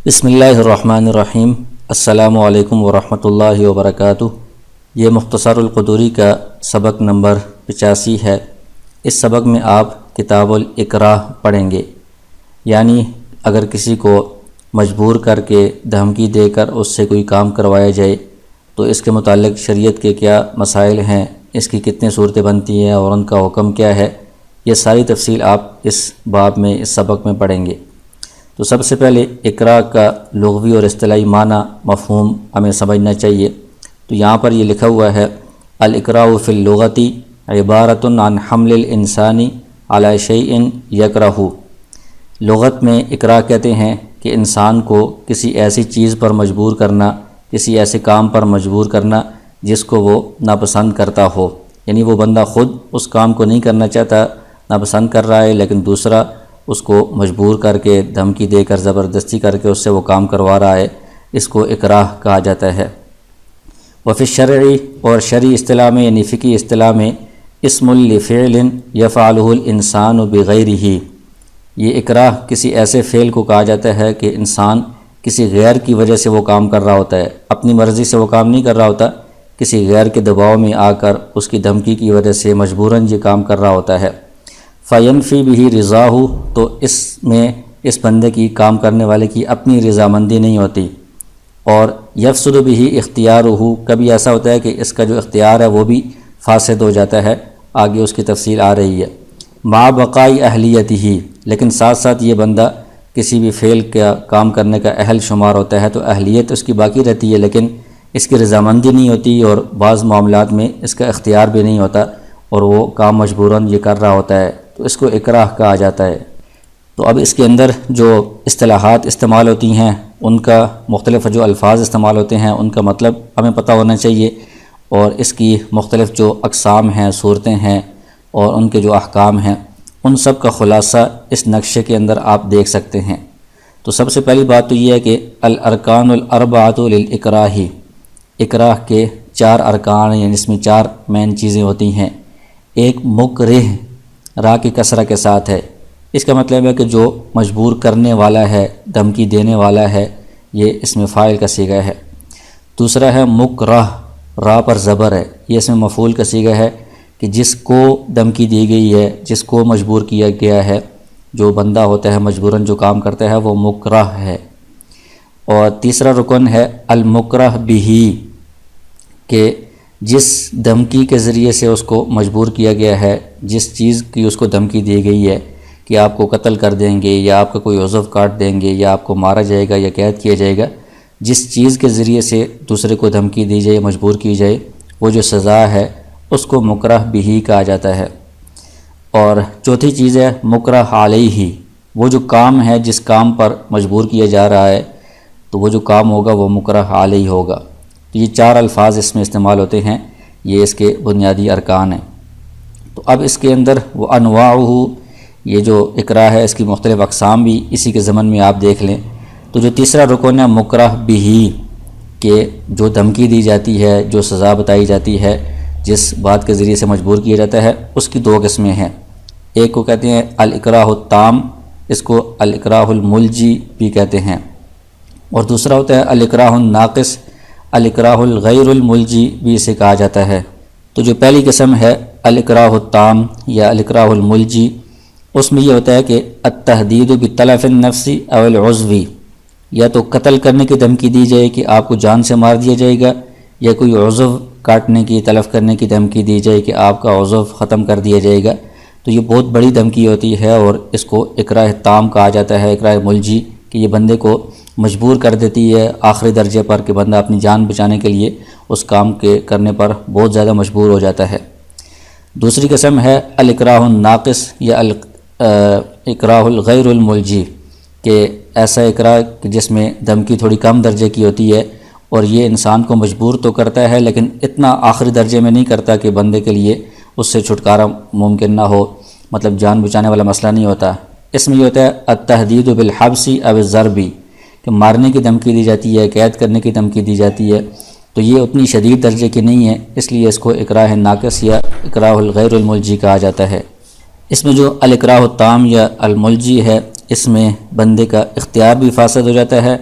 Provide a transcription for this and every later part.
بسم اللہ الرحمن الرحیم۔ السلام علیکم ورحمۃ اللہ وبرکاتہ۔ یہ مختصر القدوری کا سبق نمبر 85 ہے۔ اس سبق میں آپ کتاب الاکراہ پڑھیں گے، یعنی اگر کسی کو مجبور کر کے دھمکی دے کر اس سے کوئی کام کروایا جائے تو اس کے متعلق شریعت کے کیا مسائل ہیں، اس کی کتنی صورتیں بنتی ہیں اور ان کا حکم کیا ہے، یہ ساری تفصیل آپ اس باب میں اس سبق میں پڑھیں گے۔ تو سب سے پہلے اکراہ کا لغوی اور اصطلاحی معنی مفہوم ہمیں سمجھنا چاہیے۔ تو یہاں پر یہ لکھا ہوا ہے، الاکراہ فی اللغۃ عبارۃ عن حمل الانسان علی شیء یکرہ۔ لغت میں اکراہ کہتے ہیں کہ انسان کو کسی ایسی چیز پر مجبور کرنا، کسی ایسے کام پر مجبور کرنا جس کو وہ ناپسند کرتا ہو، یعنی وہ بندہ خود اس کام کو نہیں کرنا چاہتا، ناپسند کر رہا ہے، لیکن دوسرا اس کو مجبور کر کے دھمکی دے کر زبردستی کر کے اس سے وہ کام کروا رہا ہے، اس کو اکراہ کہا جاتا ہے۔ وفی الشرعی، اور شرعی اصطلاح میں یعنی فقہی اصطلاح میں، اسم لفعل یفعلہ الانسان بغیرہ۔ یہ اکراہ کسی ایسے فعل کو کہا جاتا ہے کہ انسان کسی غیر کی وجہ سے وہ کام کر رہا ہوتا ہے، اپنی مرضی سے وہ کام نہیں کر رہا ہوتا، کسی غیر کے دباؤ میں آ کر اس کی دھمکی کی وجہ سے مجبوراً یہ کام کر رہا ہوتا ہے۔ فینفی بھی رضا ہو، تو اس میں اس بندے کی، کام کرنے والے کی اپنی رضامندی نہیں ہوتی، اور یفسد بھی اختیار ہو، کبھی ایسا ہوتا ہے کہ اس کا جو اختیار ہے وہ بھی فاسد ہو جاتا ہے، آگے اس کی تفصیل آ رہی ہے۔ مع بقائی اہلیت ہی، لیکن ساتھ ساتھ یہ بندہ کسی بھی فعل کا کام کرنے کا اہل شمار ہوتا ہے، تو اہلیت اس کی باقی رہتی ہے، لیکن اس کی رضامندی نہیں ہوتی، اور بعض معاملات میں اس کا اختیار بھی نہیں ہوتا اور وہ کام مجبوراً یہ کر رہا ہوتا ہے، تو اس کو اکراہ کہا جاتا ہے۔ تو اب اس کے اندر جو اصطلاحات استعمال ہوتی ہیں، ان کا مختلف جو الفاظ استعمال ہوتے ہیں ان کا مطلب ہمیں پتہ ہونا چاہیے، اور اس کی مختلف جو اقسام ہیں، صورتیں ہیں، اور ان کے جو احکام ہیں، ان سب کا خلاصہ اس نقشے کے اندر آپ دیکھ سکتے ہیں۔ تو سب سے پہلی بات تو یہ ہے کہ الارکان الاربعۃ للاکراہ، اکراہ کے 4 ارکان، یعنی اس میں 4 مین چیزیں ہوتی ہیں۔ ایک مکرہ، را کی کسرہ کے ساتھ ہے، اس کا مطلب ہے کہ جو مجبور کرنے والا ہے، دھمکی دینے والا ہے، یہ اس میں فاعل کا صیغہ ہے۔ دوسرا ہے مکرہ، را پر زبر ہے، یہ اس میں مفعول کا صیغہ ہے کہ جس کو دھمکی دی گئی ہے، جس کو مجبور کیا گیا ہے، جو بندہ ہوتا ہے مجبوراً جو کام کرتا ہے وہ مکرہ ہے۔ اور تیسرا رکن ہے المکرہ بہ، کہ جس دھمکی کے ذریعے سے اس کو مجبور کیا گیا ہے، جس چیز کی اس کو دھمکی دی گئی ہے کہ آپ کو قتل کر دیں گے، یا آپ کا کوئی عضو کاٹ دیں گے، یا آپ کو مارا جائے گا یا قید کیا جائے گا، جس چیز کے ذریعے سے دوسرے کو دھمکی دی جائے، مجبور کی جائے، وہ جو سزا ہے اس کو مکرہ بہ کہا جاتا ہے۔ اور چوتھی چیز ہے مکرہ علیہ، وہ جو کام ہے، جس کام پر مجبور کیا جا رہا ہے، تو وہ جو کام ہوگا وہ مکرہ علیہ ہوگا۔ تو یہ 4 الفاظ اس میں استعمال ہوتے ہیں، یہ اس کے بنیادی ارکان ہیں۔ تو اب اس کے اندر وہ انواعہ، یہ جو اکراہ ہے اس کی مختلف اقسام بھی اسی کے ضمن میں آپ دیکھ لیں۔ تو جو تیسرا رکن ہے مکرہ بہ، کہ جو دھمکی دی جاتی ہے، جو سزا بتائی جاتی ہے، جس بات کے ذریعے سے مجبور کیا جاتا ہے، اس کی 2 قسمیں ہیں۔ ایک کو کہتے ہیں الاکراہ التام، اس کو الاکراہ الملجی بھی کہتے ہیں، اور دوسرا ہوتا ہے الاکراہ الناقص، الاکراہ الغیر الملجی بھی اسے کہا جاتا ہے۔ تو جو پہلی قسم ہے الاکراہ التام یا الاکراہ الملجی، اس میں یہ ہوتا ہے کہ التہدید بتلف النفس او العضو، یا تو قتل کرنے کی دھمکی دی جائے کہ آپ کو جان سے مار دیا جائے گا، یا کوئی عضو کاٹنے کی، تلف کرنے کی دھمکی دی جائے کہ آپ کا عضو ختم کر دیا جائے گا۔ تو یہ بہت بڑی دھمکی ہوتی ہے، اور اس کو اکراہ تام کہا جاتا ہے، اکراہ ملجی، کہ یہ بندے کو مجبور کر دیتی ہے آخری درجے پر، کہ بندہ اپنی جان بچانے کے لیے اس کام کے کرنے پر بہت زیادہ مجبور ہو جاتا ہے۔ دوسری قسم ہے الاکراہ الناقص یا اکراہ الغیر الملجی، کہ ایسا اکراہ جس میں دھمکی تھوڑی کم درجے کی ہوتی ہے، اور یہ انسان کو مجبور تو کرتا ہے لیکن اتنا آخری درجے میں نہیں کرتا کہ بندے کے لیے اس سے چھٹکارا ممکن نہ ہو، مطلب جان بچانے والا مسئلہ نہیں ہوتا۔ اس میں یہ ہوتا ہے التہدید بالحبس او الضرب، کہ مارنے کی دھمکی دی جاتی ہے، قید کرنے کی دھمکی دی جاتی ہے، تو یہ اتنی شدید درجے کی نہیں ہے، اس لیے اس کو اکراہ ناقص یا اکراہ الغیر الملجی کہا جاتا ہے۔ اس میں جو الاکراہ التام یا الملجی ہے، اس میں بندے کا اختیار بھی فاسد ہو جاتا ہے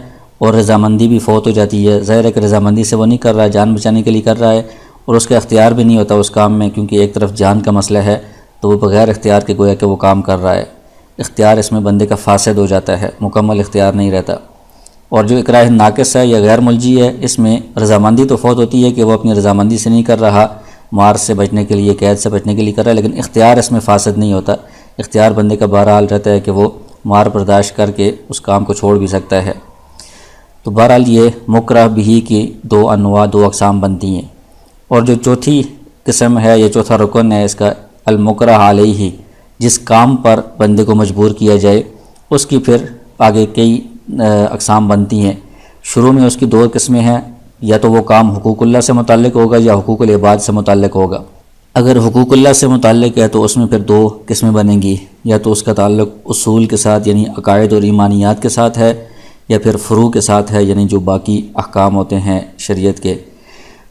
اور رضامندی بھی فوت ہو جاتی ہے، ظاہر ہے کہ رضامندی سے وہ نہیں کر رہا ہے، جان بچانے کے لیے کر رہا ہے، اور اس کا اختیار بھی نہیں ہوتا اس کام میں، کیونکہ ایک طرف جان کا مسئلہ ہے تو وہ بغیر اختیار کے گویا کہ وہ کام کر رہا ہے، اختیار اس میں بندے کا فاسد ہو جاتا ہے، مکمل اختیار نہیں رہتا۔ اور جو اکراہ ناقص ہے یا غیر ملجی ہے، اس میں رضامندی تو فوت ہوتی ہے کہ وہ اپنی رضامندی سے نہیں کر رہا، مار سے بچنے کے لیے، قید سے بچنے کے لیے کر رہا ہے، لیکن اختیار اس میں فاسد نہیں ہوتا، اختیار بندے کا بہرحال رہتا ہے کہ وہ مار برداشت کر کے اس کام کو چھوڑ بھی سکتا ہے۔ تو بہرحال یہ مکرہ بھی کی دو انواع، دو اقسام بنتی ہیں۔ اور جو چوتھی قسم ہے، یہ چوتھا رکن ہے اس کا، المکرہ علیہ، جس کام پر بندے کو مجبور کیا جائے، اس کی پھر آگے کئی اقسام بنتی ہیں۔ شروع میں اس کی دو قسمیں ہیں، یا تو وہ کام حقوق اللہ سے متعلق ہوگا یا حقوق العباد سے متعلق ہوگا۔ اگر حقوق اللہ سے متعلق ہے تو اس میں پھر دو قسمیں بنیں گی، یا تو اس کا تعلق اصول کے ساتھ یعنی عقائد اور ایمانیات کے ساتھ ہے، یا پھر فروع کے ساتھ ہے یعنی جو باقی احکام ہوتے ہیں شریعت کے۔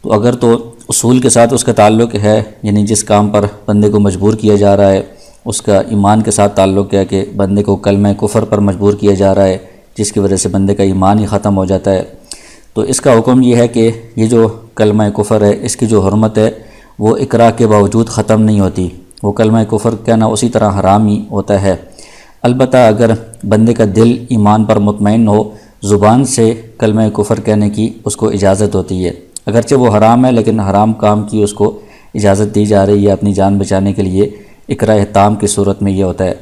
تو اگر تو اصول کے ساتھ اس کا تعلق ہے، یعنی جس کام پر بندے کو مجبور کیا جا رہا ہے اس کا ایمان کے ساتھ تعلق ہے کہ بندے کو کلمہ کفر پر مجبور کیا جا رہا ہے، جس کی وجہ سے بندے کا ایمان ہی ختم ہو جاتا ہے، تو اس کا حکم یہ ہے کہ یہ جو کلمہ کفر ہے اس کی جو حرمت ہے وہ اکراہ کے باوجود ختم نہیں ہوتی، وہ کلمہ کفر کہنا اسی طرح حرام ہی ہوتا ہے۔ البتہ اگر بندے کا دل ایمان پر مطمئن ہو، زبان سے کلمہ کفر کہنے کی اس کو اجازت ہوتی ہے، اگرچہ وہ حرام ہے لیکن حرام کام کی اس کو اجازت دی جا رہی ہے اپنی جان بچانے کے لیے، اکراہ تام کی صورت میں یہ ہوتا ہے۔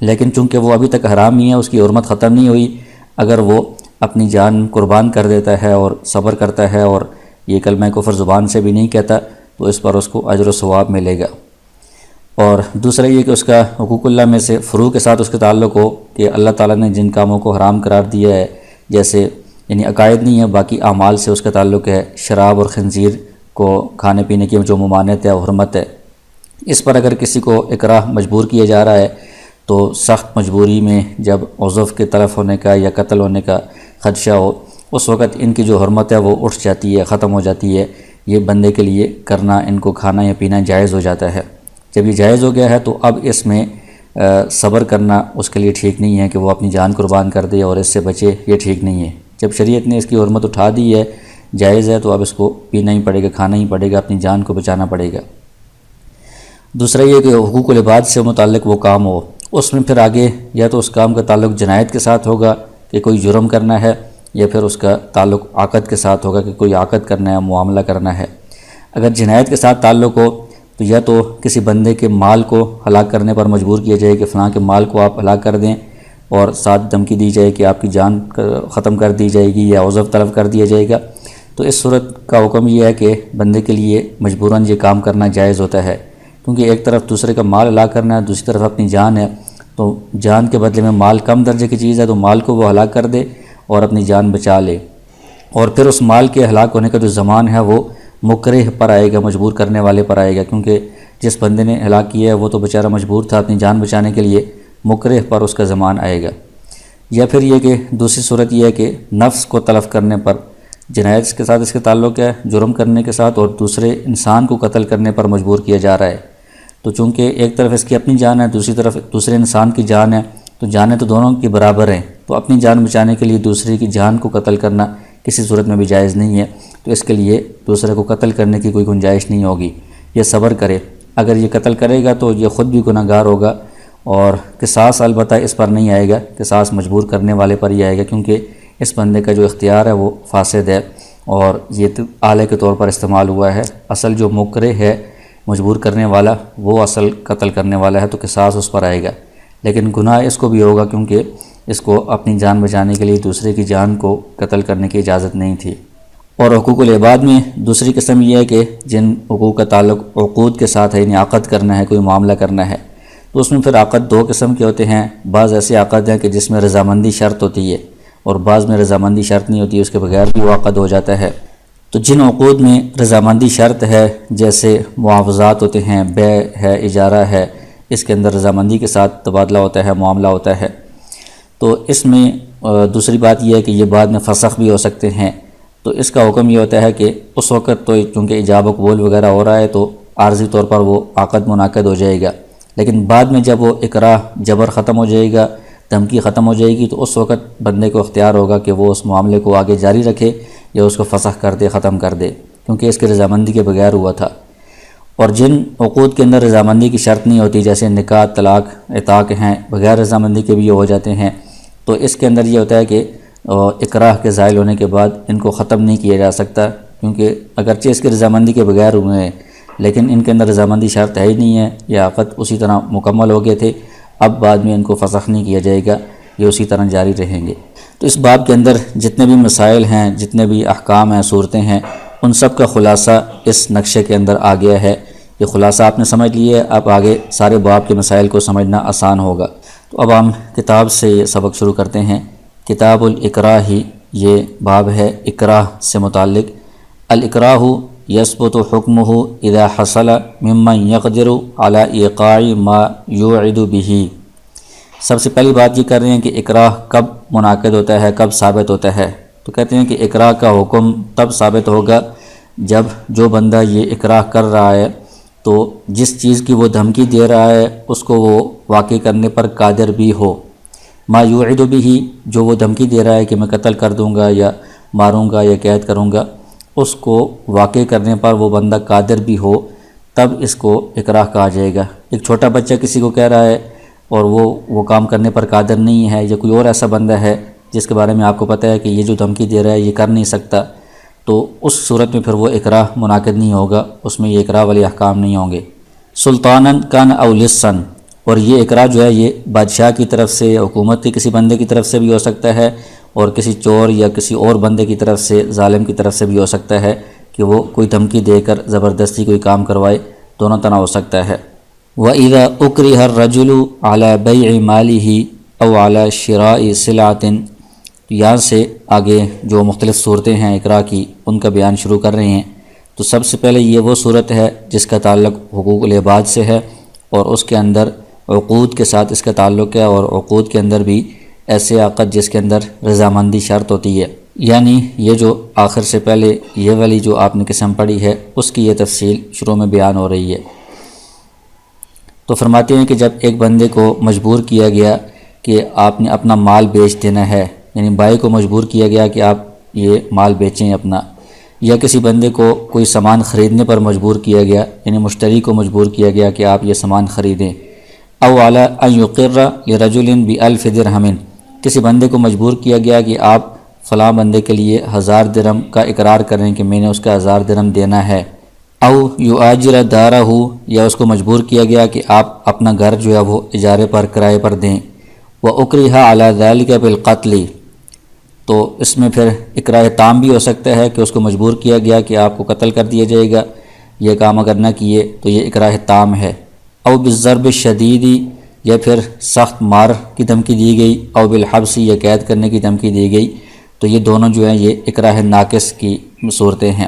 لیکن چونکہ وہ ابھی تک حرام ہی ہے، اس کی حرمت ختم نہیں ہوئی، اگر وہ اپنی جان قربان کر دیتا ہے اور صبر کرتا ہے اور یہ کلمہ کفر زبان سے بھی نہیں کہتا تو اس پر اس کو اجر و ثواب ملے گا۔ اور دوسرا یہ کہ اس کا حقوق اللہ میں سے فروع کے ساتھ اس کے تعلق ہو کہ اللہ تعالیٰ نے جن کاموں کو حرام قرار دیا ہے، جیسے یعنی عقائد نہیں ہے، باقی اعمال سے اس کا تعلق ہے، شراب اور خنزیر کو کھانے پینے کی جو ممانعت ہے، حرمت ہے، اس پر اگر کسی کو اکراہ مجبور کیا جا رہا ہے تو سخت مجبوری میں جب عضو کے تلف ہونے کا یا قتل ہونے کا خدشہ ہو، اس وقت ان کی جو حرمت ہے وہ اٹھ جاتی ہے، ختم ہو جاتی ہے، یہ بندے کے لیے کرنا، ان کو کھانا یا پینا جائز ہو جاتا ہے۔ جب یہ جائز ہو گیا ہے تو اب اس میں صبر کرنا اس کے لیے ٹھیک نہیں ہے کہ وہ اپنی جان قربان کر دے اور اس سے بچے، یہ ٹھیک نہیں ہے۔ جب شریعت نے اس کی حرمت اٹھا دی ہے، جائز ہے، تو اب اس کو پینا ہی پڑے گا، کھانا ہی پڑے گا، اپنی جان کو بچانا پڑے گا۔ دوسرا یہ کہ حقوق العباد سے متعلق وہ کام ہو، اس میں پھر آگے یا تو اس کام کا تعلق جنایت کے ساتھ ہوگا کہ کوئی جرم کرنا ہے، یا پھر اس کا تعلق عقد کے ساتھ ہوگا کہ کوئی عقد کرنا ہے، معاملہ کرنا ہے۔ اگر جنایت کے ساتھ تعلق ہو تو یا تو کسی بندے کے مال کو ہلاک کرنے پر مجبور کیا جائے کہ فلاں کے مال کو آپ ہلاک کر دیں، اور ساتھ دھمکی دی جائے کہ آپ کی جان ختم کر دی جائے گی یا عضو طلب کر دیا جائے گا، تو اس صورت کا حکم یہ ہے کہ بندے کے لیے مجبوراً یہ کام کرنا جائز ہوتا ہے، کیونکہ ایک طرف دوسرے کا مال ہلاک کرنا ہے، دوسری طرف اپنی جان ہے، تو جان کے بدلے میں مال کم درجے کی چیز ہے تو مال کو وہ ہلاک کر دے اور اپنی جان بچا لے، اور پھر اس مال کے ہلاک ہونے کا جو زمان ہے وہ مکرہ پر آئے گا، مجبور کرنے والے پر آئے گا، کیونکہ جس بندے نے ہلاک کیا ہے وہ تو بیچارہ مجبور تھا اپنی جان بچانے کے لیے، مکرہ پر اس کا زمان آئے گا۔ یا پھر یہ کہ دوسری صورت یہ ہے کہ نفس کو تلف کرنے پر، جنایت کے ساتھ اس کے تعلق ہے، جرم کرنے کے ساتھ، اور دوسرے انسان کو قتل کرنے پر مجبور کیا جا رہا ہے، تو چونکہ ایک طرف اس کی اپنی جان ہے، دوسری طرف دوسرے انسان کی جان ہے، تو جانیں تو دونوں کی برابر ہیں، تو اپنی جان بچانے کے لیے دوسرے کی جان کو قتل کرنا کسی صورت میں بھی جائز نہیں ہے، تو اس کے لیے دوسرے کو قتل کرنے کی کوئی گنجائش نہیں ہوگی، یہ صبر کرے۔ اگر یہ قتل کرے گا تو یہ خود بھی گناہ گار ہوگا، اور قصاص البتہ اس پر نہیں آئے گا، قصاص مجبور کرنے والے پر ہی آئے گا، کیونکہ اس بندے کا جو اختیار ہے وہ فاسد ہے اور یہ آلے کے طور پر استعمال ہوا ہے۔ اصل جو مکرہ ہے، مجبور کرنے والا، وہ اصل قتل کرنے والا ہے، تو قصاص اس پر آئے گا، لیکن گناہ اس کو بھی ہوگا کیونکہ اس کو اپنی جان بچانے کے لیے دوسرے کی جان کو قتل کرنے کی اجازت نہیں تھی۔ اور حقوق العباد میں دوسری قسم یہ ہے کہ جن حقوق کا تعلق عقود کے ساتھ ہے، یعنی عقد کرنا ہے، کوئی معاملہ کرنا ہے، تو اس میں پھر عقد دو قسم کے ہوتے ہیں۔ بعض ایسے عقد ہیں کہ جس میں رضامندی شرط ہوتی ہے، اور بعض میں رضامندی شرط نہیں ہوتی، اس کے بغیر بھی وہ عقد ہو جاتا ہے۔ تو جن عقود میں رضامندی شرط ہے، جیسے معاوضات ہوتے ہیں، بیع ہے، اجارہ ہے، اس کے اندر رضامندی کے ساتھ تبادلہ ہوتا ہے، معاملہ ہوتا ہے، تو اس میں دوسری بات یہ ہے کہ یہ بعد میں فسخ بھی ہو سکتے ہیں، تو اس کا حکم یہ ہوتا ہے کہ اس وقت تو چونکہ ایجاب و قبول وغیرہ ہو رہا ہے تو عارضی طور پر وہ عقد منعقد ہو جائے گا، لیکن بعد میں جب وہ اکراہ جبر ختم ہو جائے گا، دھمکی ختم ہو جائے گی تو اس وقت بندے کو اختیار ہوگا کہ وہ اس معاملے کو آگے جاری رکھے یا اس کو فسخ کر دے، ختم کر دے، کیونکہ اس کی رضامندی کے بغیر ہوا تھا۔ اور جن عقود کے اندر رضامندی کی شرط نہیں ہوتی، جیسے نکاح، طلاق، عتاق ہیں، بغیر رضامندی کے بھی یہ ہو جاتے ہیں، تو اس کے اندر یہ ہوتا ہے کہ اکراہ کے زائل ہونے کے بعد ان کو ختم نہیں کیا جا سکتا، کیونکہ اگرچہ اس کی رضامندی کے بغیر ہوئے ہیں لیکن ان کے اندر رضامندی شرط ہے ہی نہیں ہے، یہ عقد اسی طرح مکمل ہو گئے تھے، اب بعد میں ان کو فسخ نہیں کیا جائے گا، یہ اسی طرح جاری رہیں گے۔ تو اس باب کے اندر جتنے بھی مسائل ہیں، جتنے بھی احکام ہیں، صورتیں ہیں، ان سب کا خلاصہ اس نقشے کے اندر آ گیا ہے۔ یہ خلاصہ آپ نے سمجھ لیا ہے، اب آگے سارے باب کے مسائل کو سمجھنا آسان ہوگا۔ تو اب ہم کتاب سے یہ سبق شروع کرتے ہیں۔ کتاب الاکراہ، یہ باب ہے اکراہ سے متعلق۔ الاکراہ یثبت حکمہ اذا حصل ممن یقدر علی ایقاع ما یوعد بہ۔ سب سے پہلی بات یہ کر رہے ہیں کہ اکراہ کب منعقد ہوتا ہے، کب ثابت ہوتا ہے۔ تو کہتے ہیں کہ اکراہ کا حکم تب ثابت ہوگا جب جو بندہ یہ اکراہ کر رہا ہے تو جس چیز کی وہ دھمکی دے رہا ہے اس کو وہ واقع کرنے پر قادر بھی ہو۔ ما یوعد بہ، جو وہ دھمکی دے رہا ہے کہ میں قتل کر دوں گا یا ماروں گا یا قید کروں گا، اس کو واقع کرنے پر وہ بندہ قادر بھی ہو، تب اس کو اکراہ کہا جائے گا۔ ایک چھوٹا بچہ کسی کو کہہ رہا ہے اور وہ کام کرنے پر قادر نہیں ہے، یا کوئی اور ایسا بندہ ہے جس کے بارے میں آپ کو پتہ ہے کہ یہ جو دھمکی دے رہا ہے یہ کر نہیں سکتا، تو اس صورت میں پھر وہ اکراہ منعقد نہیں ہوگا، اس میں یہ اکراہ والے احکام نہیں ہوں گے۔ سلطاناً کان او لصاً، اور یہ اکراہ جو ہے یہ بادشاہ کی طرف سے، حکومت کے کسی بندے کی طرف سے بھی ہو سکتا ہے، اور کسی چور یا کسی اور بندے کی طرف سے، ظالم کی طرف سے بھی ہو سکتا ہے کہ وہ کوئی دھمکی دے کر زبردستی کوئی کام کروائے، دونوں طرح ہو سکتا ہے۔ وَإِذَا أُكْرِهَ الرَّجُلُ عَلَى بَيْعِ مَالِهِ أَوْ عَلَى شِرَاءِ سِلْعَةٍ، یہاں سے آگے جو مختلف صورتیں ہیں اکراہ کی ان کا بیان شروع کر رہے ہیں۔ تو سب سے پہلے یہ وہ صورت ہے جس کا تعلق حقوق العباد سے ہے، اور اس کے اندر عقود کے ساتھ اس کا تعلق ہے، اور عقود کے اندر بھی ایسے عقد جس کے اندر رضامندی شرط ہوتی ہے، یعنی یہ جو آخر سے پہلے یہ والی جو آپ نے قسم پڑھی ہے اس کی یہ تفصیل شروع میں بیان ہو رہی ہے۔ تو فرماتے ہیں کہ جب ایک بندے کو مجبور کیا گیا کہ آپ نے اپنا مال بیچ دینا ہے، یعنی بائی کو مجبور کیا گیا کہ آپ یہ مال بیچیں اپنا، یا کسی بندے کو کوئی سامان خریدنے پر مجبور کیا گیا، یعنی مشتری کو مجبور کیا گیا کہ آپ یہ سامان خریدیں، او علی ان یقر لرجل بألف درہم، کسی بندے کو مجبور کیا گیا کہ آپ فلاں بندے کے لیے 1000 درہم کا اقرار کریں کہ میں نے اس کا 1000 درہم دینا ہے، او یؤاجر دارہ، یا اس کو مجبور کیا گیا کہ آپ اپنا گھر جو ہے وہ اجارے پر، کرائے پر دیں، وَأُكْرِهَ عَلَى ذَلِكَ بِالْقَتْلِ، تو اس میں پھر اکراہ تام بھی ہو سکتا ہے کہ اس کو مجبور کیا گیا کہ آپ کو قتل کر دیا جائے گا، یہ کام اگر نہ کیے تو یہ اکراہ تام ہے۔ او بالضرب الشدید، یا پھر سخت مار کی دھمکی دی گئی، او بالحبس، یا قید کرنے کی دھمکی دی گئی، تو یہ دونوں جو ہیں یہ اکراہ ناقص کی صورتیں ہیں۔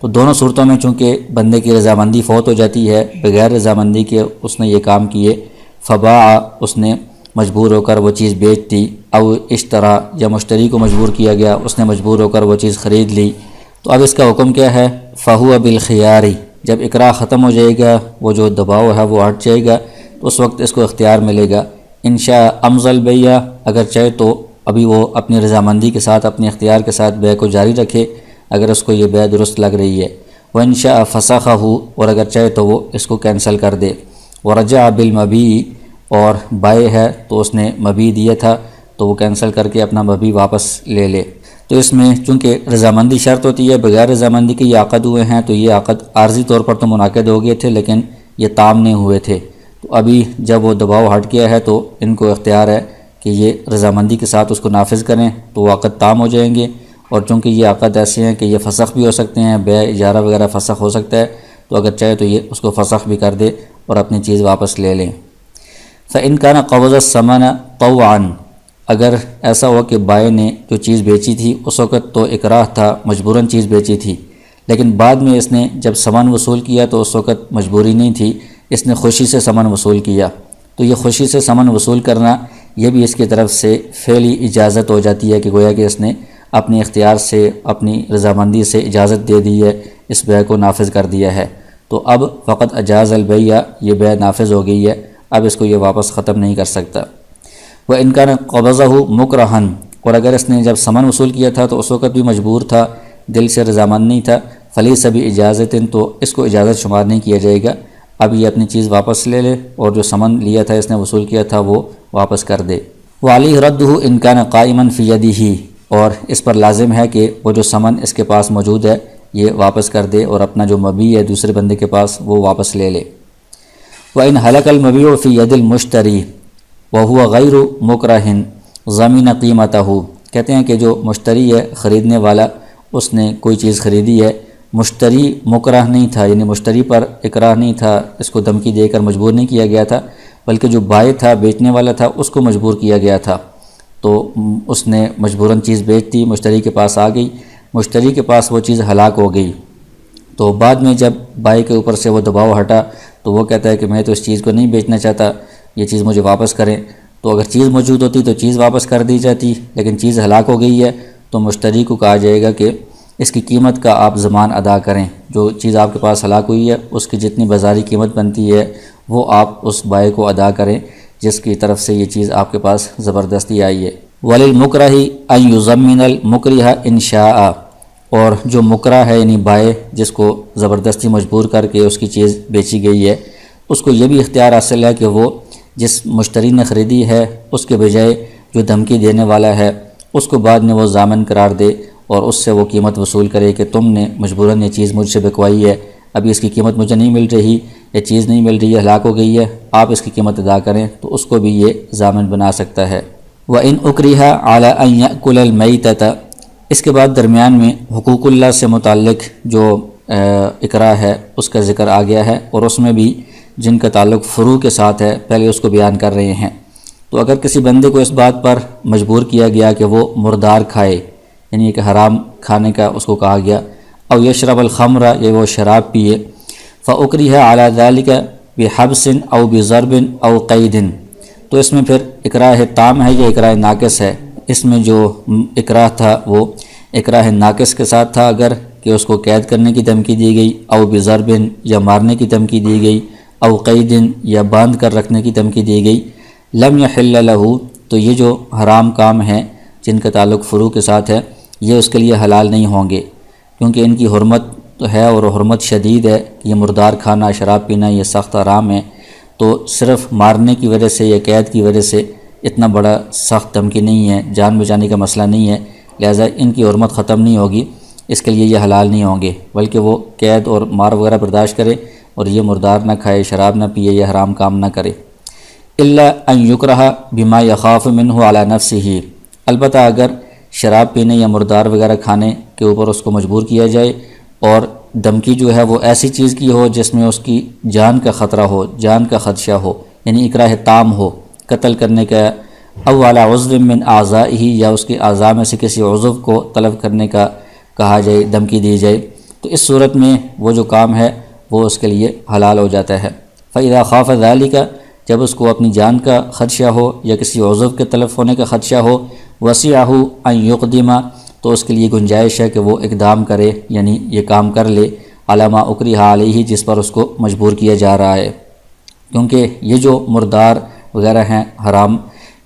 تو دونوں صورتوں میں چونکہ بندے کی رضامندی فوت ہو جاتی ہے، بغیر رضامندی کے اس نے یہ کام کیے، فباع، اس نے مجبور ہو کر وہ چیز بیچ دی، او اشترا، یا مشتری کو مجبور کیا گیا، اس نے مجبور ہو کر وہ چیز خرید لی، تو اب اس کا حکم کیا ہے؟ فہو بالخیار، جب اکراہ ختم ہو جائے گا، وہ جو دباؤ ہے وہ ہٹ جائے گا، تو اس وقت اس کو اختیار ملے گا۔ انشاء امضل بیع، اگر چاہے تو ابھی وہ اپنی رضامندی کے ساتھ، اپنے اختیار کے ساتھ بیع کو جاری رکھے اگر اس کو یہ بیع درست لگ رہی ہے، وانشاء فسخہ، اور اگر چاہے تو وہ اس کو کینسل کر دے، ورجع بالمبیع، اور بائع ہے تو اس نے مبیع دیا تھا تو وہ کینسل کر کے اپنا مبیع واپس لے لے۔ تو اس میں چونکہ رضامندی شرط ہوتی ہے، بغیر رضامندی کے یہ عقد ہوئے ہیں تو یہ عقد عارضی طور پر تو منعقد ہو گئے تھے لیکن یہ تام نہیں ہوئے تھے، تو ابھی جب وہ دباؤ ہٹ گیا ہے تو ان کو اختیار ہے کہ یہ رضامندی کے ساتھ اس کو نافذ کریں تو وہ عقد تام ہو جائیں گے، اور چونکہ یہ عقد ایسے ہیں کہ یہ فسخ بھی ہو سکتے ہیں، بیع اجارہ وغیرہ فسخ ہو سکتا ہے، تو اگر چاہے تو یہ اس کو فسخ بھی کر دے اور اپنی چیز واپس لے لیں۔ فَإِنْ كَانَ قَبْضَ الثَّمَنَ طَوْعًا، اگر ایسا ہوا کہ بائع نے جو چیز بیچی تھی اس وقت تو اکراہ تھا، مجبوراً چیز بیچی تھی، لیکن بعد میں اس نے جب ثمن وصول کیا تو اس وقت مجبوری نہیں تھی، اس نے خوشی سے ثمن وصول کیا، تو یہ خوشی سے ثمن وصول کرنا یہ بھی اس کی طرف سے فعلی اجازت ہو جاتی ہے کہ گویا کہ اس نے اپنے اختیار سے، اپنی رضامندی سے اجازت دے دی ہے، اس بیع کو نافذ کر دیا ہے، تو اب فقط اجاز البیع، یہ بیع نافذ ہو گئی ہے، اب اس کو یہ واپس ختم نہیں کر سکتا۔ وہ ان کا قبضہ مکرہن، اور اگر اس نے جب ثمن وصول کیا تھا تو اس وقت بھی مجبور تھا، دل سے رضامند نہیں تھا، فلیس بھی اجازت، تو اس کو اجازت شمار نہیں کیا جائے گا، اب یہ اپنی چیز واپس لے لے اور جو ثمن لیا تھا اس نے وصول کیا تھا وہ واپس کر دے۔ وعلیہ ردہ ان کان قائما فی یدہ، اور اس پر لازم ہے کہ وہ جو ثمن اس کے پاس موجود ہے یہ واپس کر دے اور اپنا جو مبیع ہے دوسرے بندے کے پاس وہ واپس لے لے۔ وَإِنْ هَلَكَ الْمَبِيعُ فِي يَدِ الْمُشْتَرِي وَهُوَ غَيْرُ مُكْرَهٍ ضَمِنَ قِيمَتَهُ، کہتے ہیں کہ جو مشتری ہے، خریدنے والا، اس نے کوئی چیز خریدی ہے، مشتری مکرہ نہیں تھا، یعنی مشتری پر اکراہ نہیں تھا، اس کو دھمکی دے کر مجبور نہیں کیا گیا تھا، بلکہ جو بائع تھا، بیچنے والا تھا، اس کو مجبور کیا گیا تھا، تو اس نے مجبوراً چیز بیچ دی، مشتری کے پاس آ گئی، مشتری کے پاس وہ چیز ہلاک ہو گئی، تو بعد میں جب بائع کے اوپر سے وہ دباؤ ہٹا تو وہ کہتا ہے کہ میں تو اس چیز کو نہیں بیچنا چاہتا، یہ چیز مجھے واپس کریں، تو اگر چیز موجود ہوتی تو چیز واپس کر دی جاتی، لیکن چیز ہلاک ہو گئی ہے تو مشتری کو کہا جائے گا کہ اس کی قیمت کا آپ ضمان ادا کریں، جو چیز آپ کے پاس ہلاک ہوئی ہے اس کی جتنی بازاری قیمت بنتی ہے وہ آپ اس بائع کو ادا کریں جس کی طرف سے یہ چیز آپ کے پاس زبردستی آئی ہے۔ وَلِلْمُكْرَهِ أَن يُضَمِّنَ الْمُكْرِهَ إِنْ شَاءَ، اور جو مکرہ ہے یعنی بائع جس کو زبردستی مجبور کر کے اس کی چیز بیچی گئی ہے، اس کو یہ بھی اختیار حاصل ہے کہ وہ جس مشتری نے خریدی ہے اس کے بجائے جو دھمکی دینے والا ہے اس کو بعد میں وہ ضامن قرار دے اور اس سے وہ قیمت وصول کرے کہ تم نے مجبوراً یہ چیز مجھ سے بکوائی ہے، ابھی اس کی قیمت مجھے نہیں مل رہی، یہ چیز نہیں مل رہی ہے، ہلاک ہو گئی ہے، آپ اس کی قیمت ادا کریں، تو اس کو بھی یہ ضامن بنا سکتا ہے۔ وَإِنْ أُكْرِهَ عَلَىٰ أَنْ يَأْكُلَ الْمَيْتَةَ، اس کے بعد درمیان میں حقوق اللہ سے متعلق جو اقراء ہے اس کا ذکر آ گیا ہے، اور اس میں بھی جن کا تعلق فروع کے ساتھ ہے پہلے اس کو بیان کر رہے ہیں۔ تو اگر کسی بندے کو اس بات پر مجبور کیا گیا کہ وہ مردار کھائے، یعنی کہ حرام کھانے کا اس کو کہا گیا، او یشرب الخمر، یا وہ شراب پیے، فَأُكْرِهَ عَلَىٰ ذَلِكَ بِحَبْسٍ او بِضَرْبٍ او قَيْدٍ، تو اس میں پھر اقراء تام ہے یا اقراء ناقص ہے؟ اس میں جو اقراء تھا وہ اقراء ناقص کے ساتھ تھا، اگر کہ اس کو قید کرنے کی دھمکی دی گئی، او بضربن یا مارنے کی دھمکی دی گئی، او قیدن یا باندھ کر رکھنے کی دھمکی دی گئی، لم یحل لہ، تو یہ جو حرام کام ہیں جن کا تعلق فروع کے ساتھ ہے یہ اس کے لیے حلال نہیں ہوں گے، کیونکہ ان کی حرمت تو ہے اور حرمت شدید ہے، یہ مردار کھانا، شراب پینا یہ سخت حرام ہے، تو صرف مارنے کی وجہ سے یا قید کی وجہ سے اتنا بڑا سخت دھمکی نہیں ہے، جان بچانے کا مسئلہ نہیں ہے، لہٰذا ان کی حرمت ختم نہیں ہوگی، اس کے لیے یہ حلال نہیں ہوں گے، بلکہ وہ قید اور مار وغیرہ برداشت کرے اور یہ مردار نہ کھائے، شراب نہ پیے، یہ حرام کام نہ کرے۔ الا ان یکرہ بما یخاف منہ علی نفسہ، البتہ اگر شراب پینے یا مردار وغیرہ کھانے کے اوپر اس کو مجبور کیا جائے اور دھمکی جو ہے وہ ایسی چیز کی ہو جس میں اس کی جان کا خطرہ ہو، جان کا خدشہ ہو، یعنی اکراہ تام ہو، قتل کرنے کا، او علی عضو من اعضائہ، یا اس کے اعضاء میں سے کسی عضو کو طلب کرنے کا کہا جائے، دھمکی دی جائے، تو اس صورت میں وہ جو کام ہے وہ اس کے لیے حلال ہو جاتا ہے۔ فَإِذَا خَافَ ذَلِكَ، جب اس کو اپنی جان کا خدشہ ہو یا کسی عضو کے تلف ہونے کا خدشہ ہو، وَسِعَهُ أَن يُقْدِمَ، تو اس کے لیے گنجائش ہے کہ وہ اقدام کرے، یعنی یہ کام کر لے، عَلَىٰ مَا أُكْرِهَ عَلَيْهِ، جس پر اس کو مجبور کیا جا رہا ہے، کیونکہ یہ جو مردار وغیرہ ہیں حرام،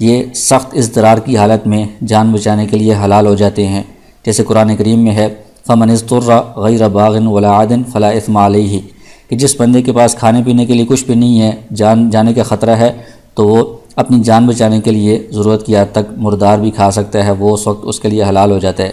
یہ سخت اضطرار کی حالت میں جان بچانے کے لیے حلال ہو جاتے ہیں، جیسے قرآن کریم میں ہے فَمَنِ اضْطُرَّ غَيْرَ بَاغٍ وَلَا عَادٍ فَلَا إِثْمَ عَلَيْهِ، کہ جس بندے کے پاس کھانے پینے کے لیے کچھ بھی نہیں ہے، جان جانے کا خطرہ ہے، تو وہ اپنی جان بچانے کے لیے ضرورت کی حد تک مردار بھی کھا سکتا ہے، وہ اس وقت اس کے لیے حلال ہو جاتا ہے۔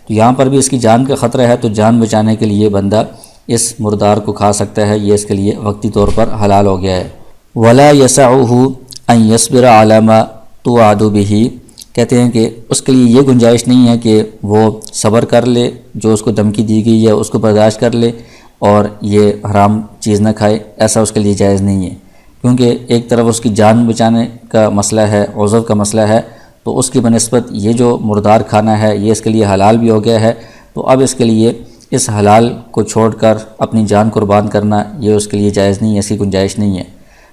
تو یہاں پر بھی اس کی جان کا خطرہ ہے، تو جان بچانے کے لیے بندہ اس مردار کو کھا سکتا ہے، یہ اس کے لیے وقتی طور پر حلال ہو گیا ہے۔ وَلَا يَسَعُهُ أَن يَصْبِرَ عَلَىٰ مَا تُوعَدُ بِهِ، کہتے ہیں کہ اس کے لیے یہ گنجائش نہیں ہے کہ وہ صبر کر لے، جو اس کو دھمکی دی گئی ہے اس کو برداشت کر لے اور یہ حرام چیز نہ کھائے، ایسا اس کے لیے جائز نہیں ہے، کیونکہ ایک طرف اس کی جان بچانے کا مسئلہ ہے، عضو کا مسئلہ ہے، تو اس کی بنسبت یہ جو مردار کھانا ہے یہ اس کے لیے حلال بھی ہو گیا ہے، تو اب اس کے لیے اس حلال کو چھوڑ کر اپنی جان قربان کرنا یہ اس کے لیے جائز نہیں ہے، ایسی گنجائش نہیں ہے۔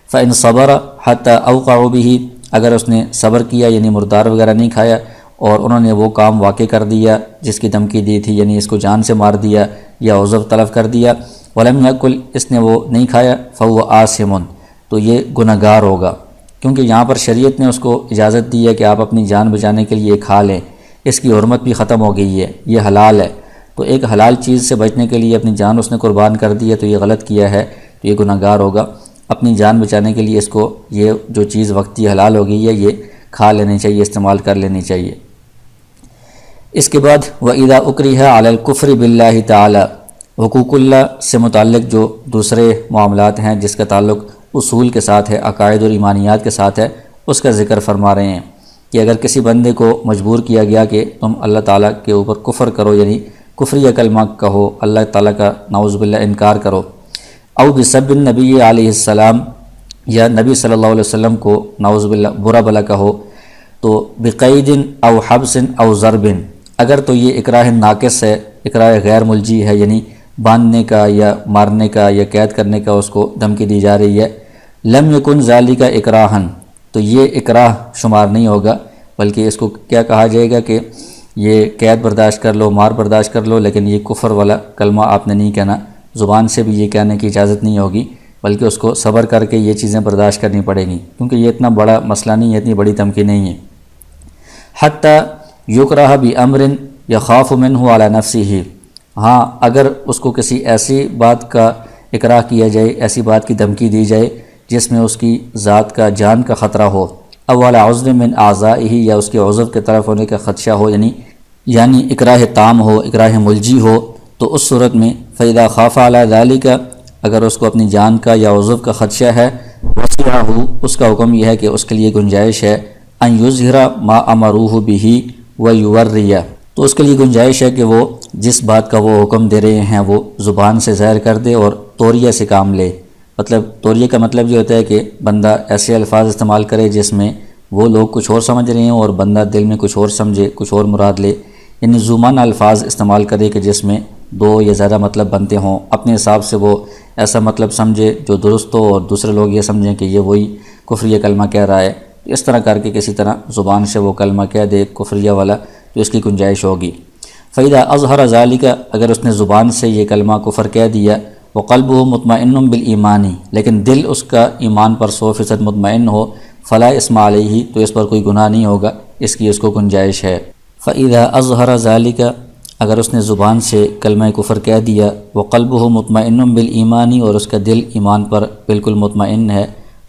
فَإِن صَبَرَ حَتَّىٰ أَوْقَعُوا بِهِ، اگر اس نے صبر کیا یعنی مردار وغیرہ نہیں کھایا اور انہوں نے وہ کام واقع کر دیا جس کی دھمکی دی تھی، یعنی اس کو جان سے مار دیا یا عضو تلف کر دیا، وَلَمْ يَأْكُلْ، اس نے وہ نہیں کھایا، فَهُوَ آثِمٌ، تو یہ گنہگار ہوگا، کیونکہ یہاں پر شریعت نے اس کو اجازت دی ہے کہ آپ اپنی جان بچانے کے لیے کھا لیں، اس کی حرمت بھی ختم ہو گئی ہے، یہ حلال ہے۔ تو ایک حلال چیز سے بچنے کے لیے اپنی جان اس نے قربان کر دی ہے، تو یہ غلط کیا ہے، تو یہ گناہ گار ہوگا۔ اپنی جان بچانے کے لیے اس کو یہ جو چیز وقتی حلال ہو گئی ہے یہ کھا لینی چاہیے، استعمال کر لینی چاہیے۔ اس کے بعد وَإِذَا أُكْرِهَ عَلَى الْكُفْرِ بِاللَّهِ تَعَالَى، حقوق اللہ سے متعلق جو دوسرے معاملات ہیں جس کا تعلق اصول کے ساتھ ہے، عقائد اور ایمانیات کے ساتھ ہے، اس کا ذکر فرما رہے ہیں کہ اگر کسی بندے کو مجبور کیا گیا کہ تم اللہ تعالیٰ کے اوپر کفر کرو، یعنی کفری کلمہ کہو، اللہ تعالیٰ کا نعوذ باللہ انکار کرو، او بسب النبی علیہ السلام، یا نبی صلی اللہ علیہ وسلم کو نعوذ باللہ برا بلا کہو، تو بقید او حبس او ضرب، اگر تو یہ اکراہ ناقص ہے، اکراہ غیر ملجی ہے، یعنی باندھنے کا یا مارنے کا یا قید کرنے کا اس کو دھمکی دی جا رہی ہے، لم یکن ذالک اکراہن، تو یہ اکراہ شمار نہیں ہوگا، بلکہ اس کو کیا کہا جائے گا کہ یہ قید برداشت کر لو، مار برداشت کر لو، لیکن یہ کفر والا کلمہ آپ نے نہیں کہنا، زبان سے بھی یہ کہنے کی اجازت نہیں ہوگی، بلکہ اس کو صبر کر کے یہ چیزیں برداشت کرنی پڑیں گی، کیونکہ یہ اتنا بڑا مسئلہ نہیں ہے، اتنی بڑی دھمکی نہیں ہے۔ حتی یکرہ بامر یخاف منہ علی نفسہ، ہاں اگر اس کو کسی ایسی بات کا اکراہ کیا جائے، ایسی بات کی دھمکی دی جائے جس میں اس کی ذات کا جان کا خطرہ ہو، او علی عضو من اعضائہ، یا اس کے عضو کے طرف ہونے کا خدشہ ہو، یعنی اکراہ تام ہو، اکراہ ملجی ہو، تو اس صورت میں فَإِذَا خَافَ عَلَى ذَلِكَ، اگر اس کو اپنی جان کا یا عضو کا خدشہ ہے، وَسِعَهُ، اس کا حکم یہ ہے کہ اس کے لیے گنجائش ہے، أَن يُظْهِرَ مَا أَمَرُوهُ بِهِ وَيُوَرِّيَ، تو اس کے لیے گنجائش ہے کہ وہ جس بات کا وہ حکم دے رہے ہیں وہ زبان سے ظاہر کر دے اور توریہ سے کام لے۔ مطلب توریہ کا مطلب یہ ہوتا ہے کہ بندہ ایسے الفاظ استعمال کرے جس میں وہ لوگ کچھ اور سمجھ رہے ہیں اور بندہ دل میں کچھ اور سمجھے، کچھ اور مراد لے، یعنی زومان الفاظ استعمال کرے کہ جس میں دو یا زیادہ مطلب بنتے ہوں، اپنے حساب سے وہ ایسا مطلب سمجھے جو درست ہو اور دوسرے لوگ یہ سمجھیں کہ یہ وہی کفریہ کلمہ کہہ رہا ہے، اس طرح کر کے کسی طرح زبان سے وہ کلمہ کہہ دے کفریہ والا، تو اس کی گنجائش ہوگی۔ فَإِذَا أَظْهَرَ ذَلِكَ، اگر اس نے زبان سے یہ کلمہ کفر کہہ دیا، وَقَلْبُهُ مُطْمَئِنٌ بِالْإِيمَانِ، لیکن دل اس کا ایمان پر 100% مطمئن ہو، فَلَا إِثْمَ عَلَيْهِ، تو اس پر کوئی گناہ نہیں ہوگا، اس کی اس کو گنجائش ہے۔ فَإِذَا أَظْهَرَ ذَلِكَ، اگر اس نے زبان سے کلمہ کفر کہہ دیا، وَقَلْبُهُ مُطْمَئِنٌ بِالْإِيمَانِ، اور اس کا دل ایمان پر بالکل مطمئن ہے،